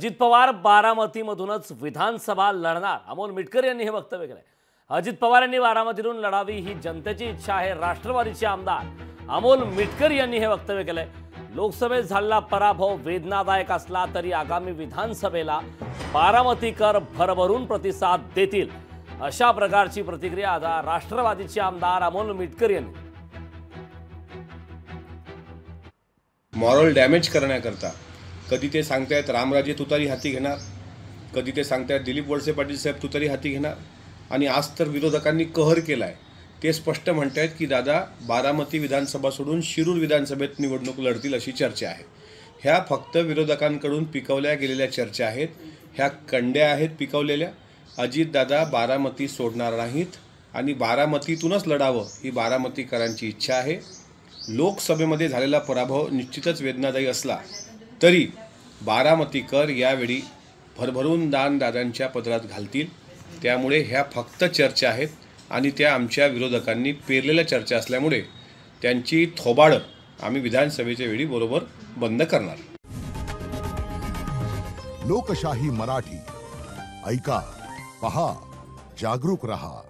अजित पवार बारामतीमधूनच विधानसभा लढणार, अमोल मिटकर यांनी हे वक्तव्य केलंय। अजित पवार यांनी बारामतीतून लढावी ही जनतेची इच्छा आहे, राष्ट्रवादीचे आमदार अमोल मिटकर यांनी हे वक्तव्य केलंय। लोकसभेत झालेला पराभव वेदनादायक असला तरी आगामी विधानसभेला बारामतीकर भरभरून प्रतिसाद देतील, अशा प्रकारची प्रतिक्रिया आता राष्ट्रवादीचे आमदार अमोल मिटकर यांनी। मॉरल डॅमेज करण्याकरता कधी ते सांगतायत रामराजे तुतारी हाती घेणार, कधी ते सांगतायत दिलीप वळसे पाटील साहेब तुतारी हाती घेणार, आणि आज तर विरोधकांनी कहर केलाय। ते स्पष्ट म्हणतायत की दादा बारामती विधानसभा सोडून शिरूर विधानसभेत निवडणूक लढतील अशी चर्चा आहे। ह्या फक्त विरोधकांकडून पिकवल्या गेलेल्या चर्चा आहेत, ह्या कंड्या आहेत पिकवलेल्या। अजितदादा बारामती सोडणार नाहीत आणि बारामतीतूनच लढावं ही बारामतीकरांची इच्छा आहे। लोकसभेमध्ये झालेला पराभव निश्चितच वेदनादायी असला तरी बारामतीकर यावेळी भरभरून दान दादांच्या पदरात घालतील। त्यामुळे ह्या फक्त चर्चा आहेत आणि त्या आमच्या विरोधकांनी पेरलेल्या चर्चा असल्यामुळे त्यांची थोबाडं आम्ही विधानसभेच्या वेळी बरोबर बंद करणार। लोकशाही मराठी ऐका, पहा, जागरूक रहा।